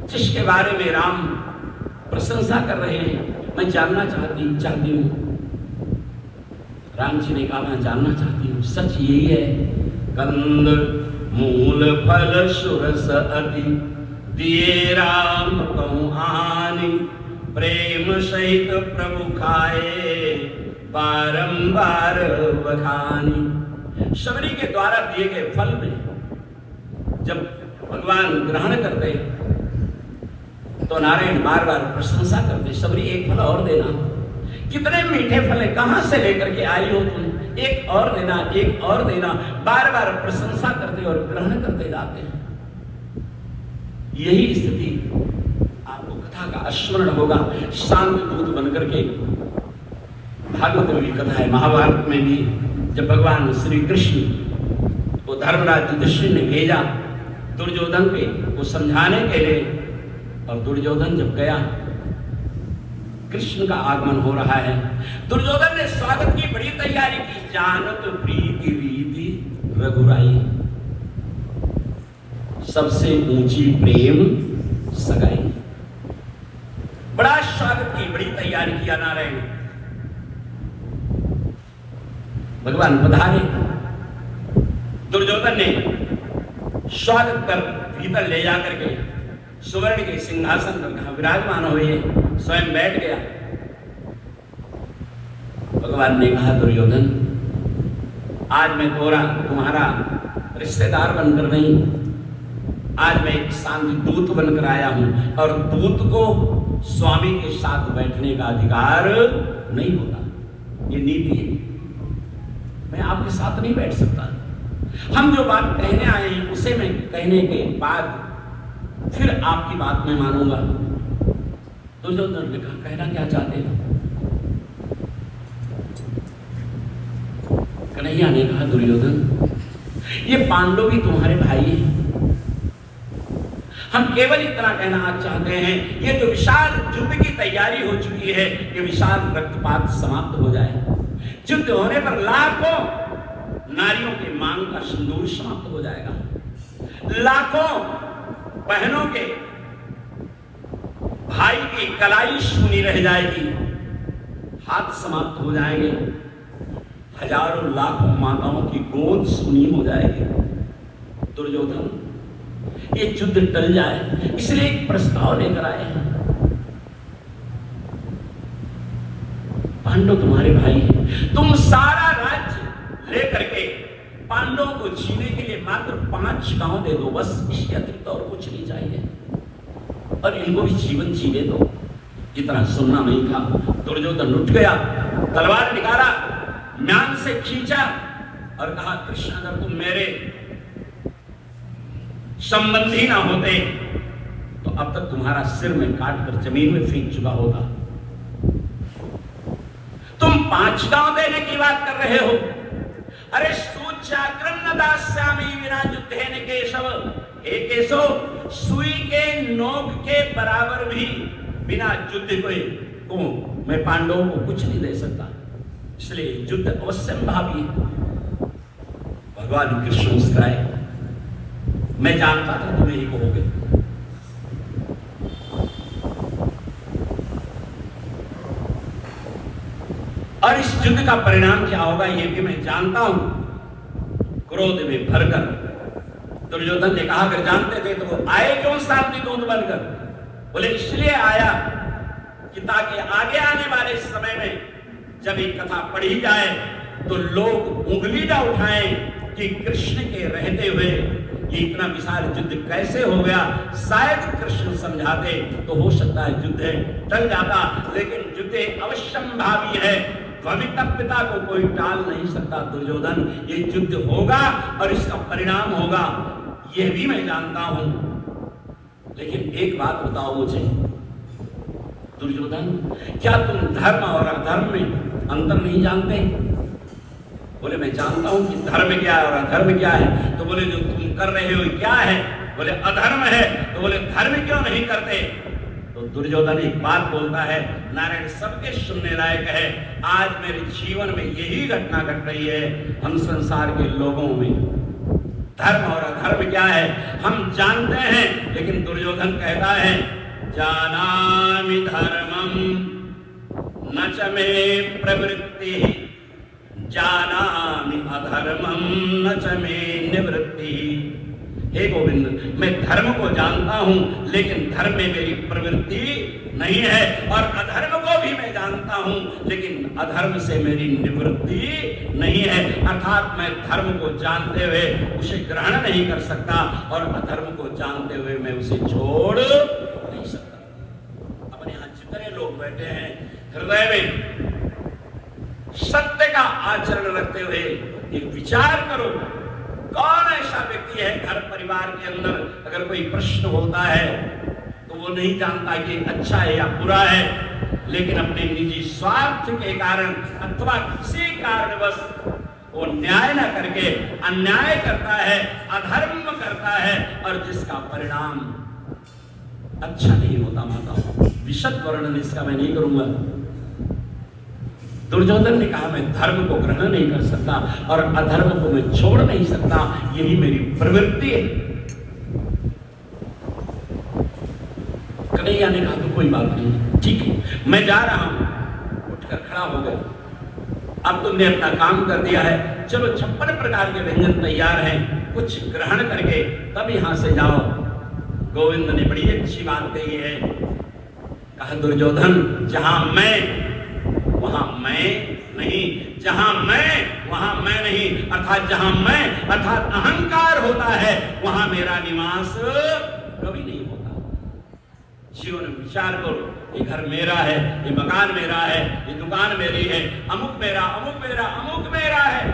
जिसके बारे में राम प्रशंसा कर रहे हैं, मैं जानना चाहती हूँ। राम जी ने कहा, मैं जानना चाहती हूँ। सच यही है, कंद मूल फल सुरस अति, दिए राम कहूँ आनी, प्रेम सहित प्रभु खाए बारंबार बखानी। शबरी के द्वारा दिए गए फल में जब भगवान ग्रहण करते तो नारायण बार बार प्रशंसा करते, शबरी एक फल और देना, कितने मीठे फल है, कहां से लेकर के आई हो तुम, एक और देना, एक और देना, बार बार प्रशंसा करते और ग्रहण करते जाते हैं। यही स्थिति आपको कथा का स्मरण होगा। शांत दूत बनकर के, भागवत में भी कथा है, महाभारत में भी, जब भगवान श्री कृष्ण को धर्मराज युधिष्ठिर ने भेजा दुर्योधन को समझाने के लिए, और दुर्योधन जब गया, कृष्ण का आगमन हो रहा है, दुर्योधन ने स्वागत की बड़ी तैयारी की, जानत प्रीति रीति रघुराई, सबसे ऊंची प्रेम सगाई। बड़ा स्वागत की बड़ी तैयारी किया नारायण। भगवान पधारे, दुर्योधन ने स्वागत कर भीतर ले जाकर के सुवर्ण के सिंहासन पर कहा, विराजमान होइए। स्वयं बैठ गया। भगवान ने कहा, दुर्योधन, आज मैं तुम्हारा रिश्तेदार बनकर नहीं, आज मैं एक शांति दूत बनकर आया हूं, और दूत को स्वामी के साथ बैठने का अधिकार नहीं होता, ये नीति है। मैं आपके साथ नहीं बैठ सकता। हम जो बात कहने आए हैं उसे मैं कहने के बाद फिर आपकी बात मैं मानूंगा। दुर्योधन ने कहा, कहना क्या चाहते हो? कन्हैया ने कहा, दुर्योधन, ये पांडव भी तुम्हारे भाई हैं। हम केवल इतना कहना चाहते हैं, ये जो विशाल युद्ध की तैयारी हो चुकी है, ये विशाल रक्तपात समाप्त हो जाए। युद्ध होने पर लाखों नारियों के मांग का सिंदूर समाप्त हो जाएगा, लाखों बहनों के भाई की कलाई सूनी रह जाएगी, हाथ समाप्त हो जाएंगे, हजारों लाखों माताओं की गोद सूनी हो जाएगी। दुर्योधन, ये युद्ध टल जाए, इसलिए एक प्रस्ताव लेकर आए हैं। पांडव तुम्हारे भाई हैं, तुम सारा राज्य लेकर के पांडवों को जीने के लिए मात्र 5 गांव दे दो, बस, इसके अतिरिक्त और कुछ नहीं चाहिए, और इनको भी जीवन जीने दो। इतना सुनना नहीं था। दुर्योधन उठ गया, तलवार निकाला, म्यान से खींचा और कहा, कृष्ण, अगर तुम मेरे संबंधी ना होते तो अब तक तुम्हारा सिर में काट कर जमीन में फेंक चुका होता। तुम 5 गांव देने की बात कर रहे हो? अरे सूच्याग्रन्न दास्यामि विना युद्धेन केशव, हे केशव, सुई के नोक के बराबर भी बिना युद्ध को मैं पांडवों को कुछ नहीं दे सकता, इसलिए युद्ध अवश्यंभावी है। भगवान कृष्ण मुस्कुराए, मैं जानता था तुम यही कहोगे। और इस युद्ध का परिणाम क्या होगा यह भी मैं जानता हूं। क्रोध में भरकर दुर्योधन ने कहा, अगर जानते थे तो वो आए क्यों शांति दूत बनकर? बोले, इसलिए आया कि ताकि आगे आने वाले समय में जब एक कथा पढ़ी जाए तो लोग उंगली ना उठाएं कि कृष्ण के रहते हुए ये इतना विशाल युद्ध कैसे हो गया। शायद कृष्ण समझाते तो हो सकता है युद्ध टल जाता, लेकिन युद्ध अवश्यंभावी है, भवितव्यता को कोई टाल नहीं सकता। दुर्योधन, ये युद्ध होगा और इसका परिणाम होगा, यह भी मैं जानता हूं। लेकिन एक बात बताओ मुझे दुर्योधन, क्या तुम धर्म और अधर्म में अंतर नहीं जानते? बोले, मैं जानता हूं कि धर्म क्या है और अधर्म क्या है। तो बोले, जो तुम कर रहे हो क्या है? बोले, अधर्म है। तो बोले, धर्म क्यों नहीं करते? तो दुर्योधन एक बात बोलता है, नारायण सबके सुनने लायक है। आज मेरे जीवन में यही घटना घट रही है, हम संसार के लोगों में धर्म और अधर्म क्या है हम जानते हैं, लेकिन दुर्योधन कहता है जानामि धर्मम न च मे प्रवृत्ति जानामि अधर्मम न च मे निवृत्ति। हे गोविंद, मैं धर्म को जानता हूं लेकिन धर्म में मेरी प्रवृत्ति नहीं है, और अधर्म को भी मैं जानता हूं लेकिन अधर्म से मेरी निवृत्ति नहीं है। अर्थात मैं धर्म को जानते हुए उसे ग्रहण नहीं कर सकता और अधर्म को जानते हुए मैं उसे छोड़ नहीं सकता। अपने यहां जितने लोग बैठे हैं हृदय में सत्य का आचरण रखते हुए एक विचार करो, कौन ऐसा व्यक्ति है घर परिवार के अंदर अगर कोई प्रश्न होता है तो वो नहीं जानता कि अच्छा है या बुरा है, लेकिन अपने निजी स्वार्थ के कारण अथवा किसी कारणवश वो न्याय न करके अन्याय करता है, अधर्म करता है, और जिसका परिणाम अच्छा नहीं होता। माता विशद वर्णन इसका मैं नहीं करूंगा। दुर्योधन ने कहा मैं धर्म को ग्रहण नहीं कर सकता और अधर्म को मैं छोड़ नहीं सकता, यही मेरी प्रवृत्ति है। कन्हैया ने कहा तो कोई बात नहीं, ठीक है, मैं जा रहा हूं। उठकर खड़ा हो गया, अब तुमने अपना काम कर दिया है, चलो 56 प्रकार के व्यंजन तैयार हैं, कुछ ग्रहण करके तब यहां से जाओ। गोविंद ने बड़ी अच्छी बात कही है, कहा दुर्योधन जहां मैं वहां मैं नहीं, जहां मैं वहां मैं नहीं, अर्थात जहां मैं अर्थात अहंकार होता है वहां मेरा निवास कभी नहीं होता। जीवन में विचार करो, ये घर मेरा है, ये मकान मेरा है, ये दुकान मेरी है, अमुक मेरा अमुक मेरा अमुक मेरा है,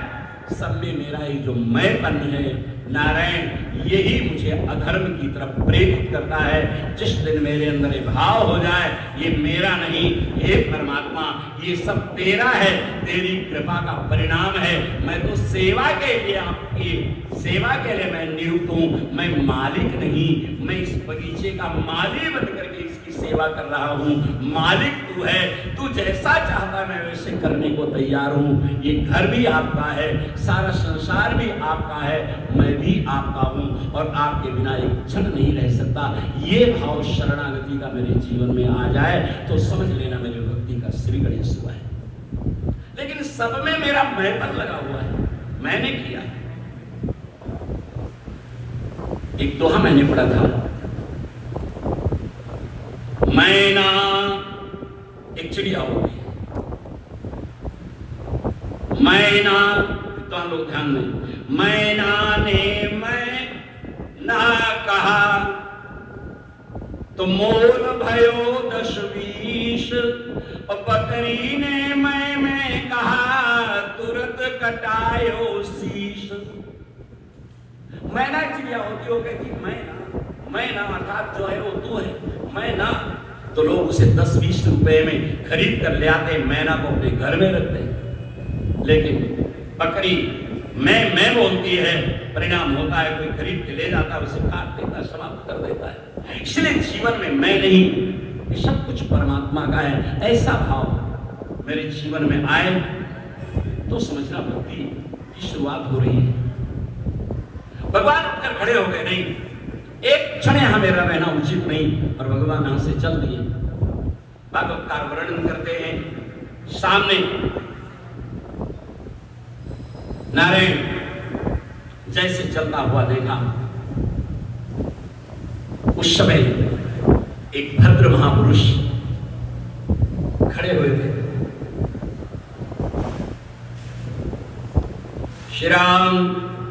सब में मेरा ही जो मैंपन है नारायण, यही मुझे अधर्म की तरफ प्रेरित करता है। जिस दिन मेरे अंदर ये भाव हो जाए ये मेरा नहीं, हे परमात्मा ये सब तेरा है, तेरी कृपा का परिणाम है, मैं तो सेवा के लिए आपकी सेवा के लिए मैं नियुक्त हूं, मैं मालिक नहीं, मैं इस बगीचे का माली बनकर के इसकी सेवा कर रहा हूं। मालिक तू है, तू जैसा चाहता मैं वैसे करने को तैयार हूं। ये घर भी आपका है, सारा संसार भी आपका है, मैं भी आपका हूं और आपके बिना एक क्षण नहीं रह सकता। ये भाव शरणागति का मेरे जीवन में आ जाए तो समझ लेना मेरे भक्ति का श्री गणेश हुआ है। लेकिन सब में मेरा मैंपन लगा हुआ है, मैंने किया है। एक दोहा मैंने पढ़ा था, मैना एक चिड़िया होती है, मैना तो लोग ध्यान दें, मैना ने मैं ना कहा तो मोल भयो 10-20, और बकरी ने मैं कहा तुरंत कटायो शीश। मैना चिड़िया होती हो कहती मैना अर्थात जो है वो तू है, मैना तो लोग उसे 10-20 रुपए में खरीद कर ले आते, मैना को अपने घर में रखते। लेकिन बकरी मैं बोलती है, परिणाम होता है कोई खरीद के ले जाता है, उसे काट देता है, समाप्त कर देता है। इसलिए जीवन में मैं नहीं, ये सब कुछ परमात्मा का है। ऐसा भाव मेरे जीवन में आए तो समझना भक्ति की शुरुआत हो रही है। भगवान उठकर खड़े हो गए, नहीं एक क्षण यहां मेरा रहना उचित नहीं, और भगवान यहां से चल दिए। भागवतकार वर्णन करते हैं, सामने नारायण जैसे चलता हुआ देखा, उस समय एक भद्र महापुरुष खड़े हुए थे। श्री राम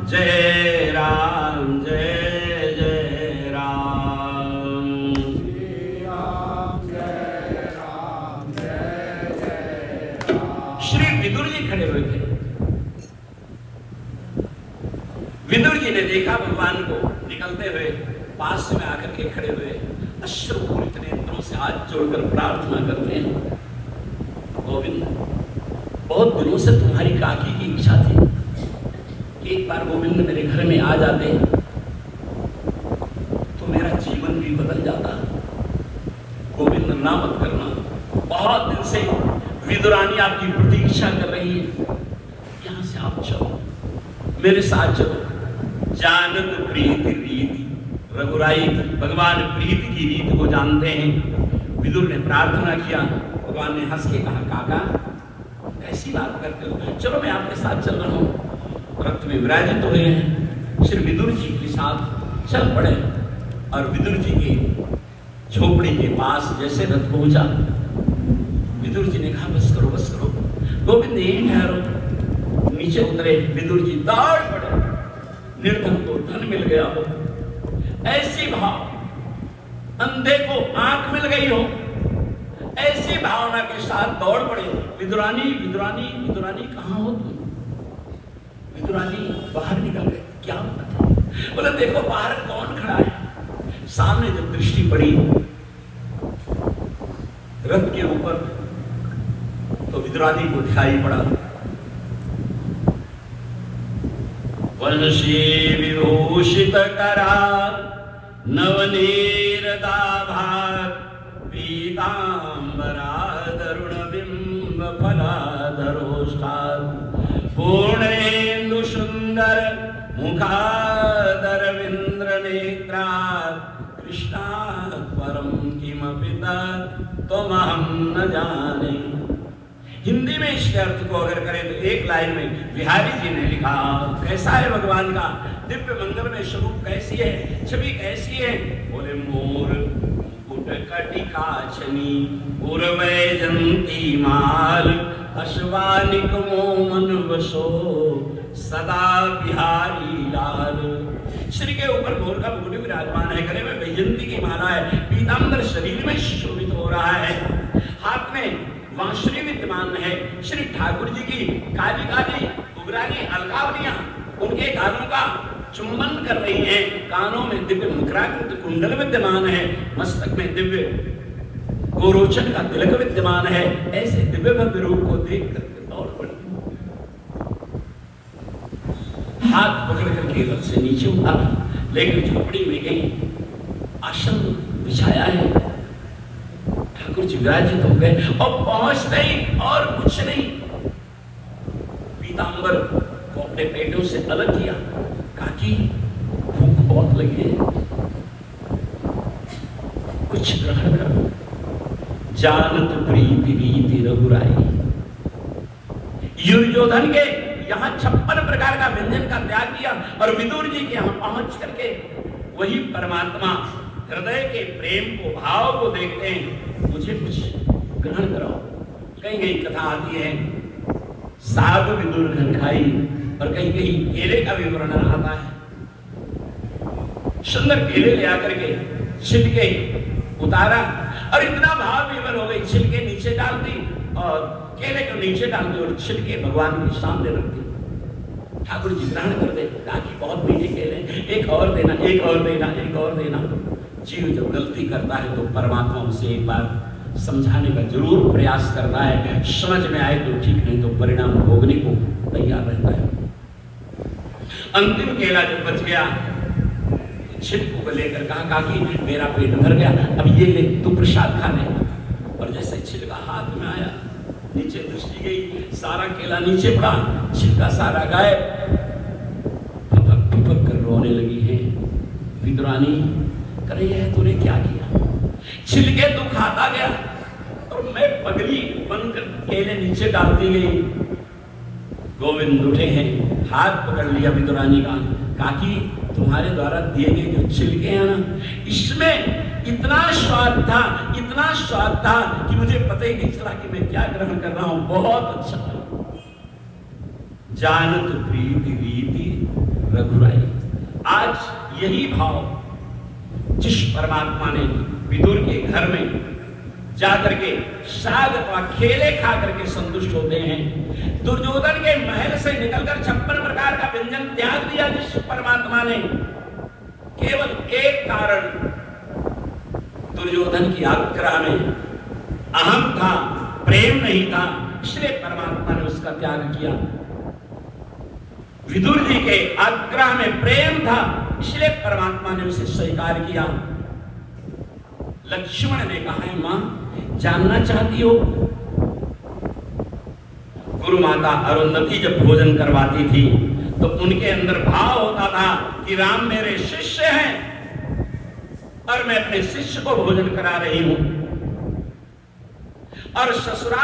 जय राम जय जय राम, श्री राम जय राम जय जय राम। श्री विदुर जी खड़े हुए थे। विदुर जी ने देखा भगवान को निकलते हुए, पास में आकर के खड़े हुए, अश्रुपूरित नेत्रों से हाथ जोड़कर प्रार्थना करते हैं, गोविंद बहुत दिनों से तुम्हारी काकी की इच्छा थी कि एक बार गोविंद मेरे घर में आ जाते तो मेरा जीवन भी बदल जाता। गोविंद ना मत करना, बहुत दिन से विदुरानी आपकी प्रतीक्षा कर रही है, यहां से आप चलो, मेरे साथ चलो, जानत प्रीति रीति रघुराई, भगवान प्रीति की रीत को जानते हैं। विदुर ने प्रार्थना किया, भगवान ने हंस के कहा, काका कैसी बात करते हो, चलो मैं आपके साथ चल रहा हूँ। रथ में विराजित हुए हैं, श्री विदुर जी के साथ चल पड़े और विदुर जी के झोपड़ी के पास जैसे रथ पहुंचा, विदुर जी ने कहा बस करो बस करो, गोविंद यहीं ठहरो। नीचे उतरे, विदुर जी दौड़ पड़े, निर्धन को धन मिल गया हो, ऐसी भाव, अंधे को आंख मिल गई हो, ऐसी भावना के साथ दौड़ पड़े। विदुरानी विदुरानी विदुरानी कहाँ हो तुम? विदुरानी बाहर निकल गए, क्या पता? बोले देखो बाहर कौन खड़ा है। सामने जब दृष्टि पड़ी रथ के ऊपर तो विदुरानी को दिखाई पड़ा, वंशी विभूषित करा नवनीरदाभार पीतांबराधरुण बिंब फलाधरोष्ठात् पूर्णेन्दु सुंदर मुखादरविंद्र नेत्रात् कृष्णात् परम किमपि त्वमहं न जाने। हिंदी में इसके अर्थ को अगर करें तो एक लाइन में बिहारी जी ने लिखा, कैसा है भगवान का दिव्य मंगल में स्वरूप, कैसी है छवि, कैसी है? बोले मोर कटिकाचनी उर्वैजंती माल अश्वानिक मोमन वसो सदा बिहारी लाल। श्री के ऊपर मोर का मुकुट विराजमान है, गले में वैजंती की माला है, पीतांबर शरीर में शोभित हो रहा है, हाथ में बांसुरी विद्यमान है। श्री ठाकुर जी की काली काली उग्रानी अलकावलियां उनके कानों का चुंबन कर रही हैं, कानों में दिव्य मुद्राकृत कुंडल विद्यमान है, मस्तक में दिव्य गोरोचन का तिलक विद्यमान है। ऐसे दिव्य भव्य रूप को देख करके दौड़ पड़ी, हाथ पकड़ करके रथ से नीचे उतारा, लेकर झोपड़ी में गई, आसन बिछाया है, ठाकुर जी विराजित हो गए और पहुंचते ही और कुछ नहीं, पीतांबर को अपने पेटों से अलग किया, काकी भूख बहुत लगी है, कुछ ग्रहण करो। जानत प्रीति रीति रघुराई, दुर्योधन के यहाँ 56 प्रकार का व्यंजन का त्याग किया और विदुर जी के यहाँ पहुंच करके वही परमात्मा हृदय के प्रेम को, भाव को देखते हैं, मुझे कुछ ग्रहण कराओ। कहीं कहीं कथा आती है साग विदुर घन खाई, और कहीं कहीं केले का भी वर्णन आता है। सुंदर केले ले आकर के छिलके उतारा और इतना भाव विवल हो गई, छिलके नीचे डाल दी और केले को नीचे डाल दी और छिलके भगवान के सामने रख दी। ठाकुर जी ग्रहण कर दे, ताकि बहुत मीठे केले, एक और देना, एक और देना, एक और देना। जीव जब गलती करता है तो परमात्मा उसे एक बार समझाने का जरूर प्रयास करता है, समझ में आए तो ठीक, नहीं तो परिणाम भोगने को तैयार रहता है। अंतिम केला जब बच गया तो छिलकों को लेकर कहा, काकी मेरा पेट भर गया, अब ये ले तू प्रसाद खा ले। और जैसे छिलका हाथ में आया, नीचे दृष्टि गई, सारा केला नीचे पड़ा, छिलका सारा गायब। पपक पपक कर रोने लगी है विदुरानी, करे यह तूने क्या किया? छिलके तू खाता गया और मैं पगली बनकर केले नीचे डालती गई। गोविंद उठे हैं, हाथ पकड़ लिया विदुरानी का, काकी तुम्हारे द्वारा दिए गए जो छिलके हैं ना, इसमें इतना स्वाद था, इतना स्वाद था कि मुझे पता ही नहीं चला कि मैं क्या ग्रहण कर रहा हूं, बहुत अच्छा था। जानत प्रीति रीति रघुराई, आज यही भाव जिस परमात्मा ने विदुर के घर में जाकर के साग अथवा खेले खा करके संतुष्ट होते हैं, दुर्योधन के महल से निकलकर 56 प्रकार का व्यंजन त्याग दिया जिस परमात्मा ने, केवल एक कारण, दुर्योधन की आग्रह में अहम था, प्रेम नहीं था, इसलिए परमात्मा ने उसका त्याग किया। विदुर जी के आग्रह में प्रेम था, इसलिए परमात्मा ने उसे स्वीकार किया। लक्ष्मण ने कहा है, मां जानना चाहती हो? गुरु माता अरुंधति जब भोजन करवाती थी तो उनके अंदर भाव होता था कि राम मेरे शिष्य हैं और मैं अपने शिष्य को भोजन करा रही हूं। और ससुराल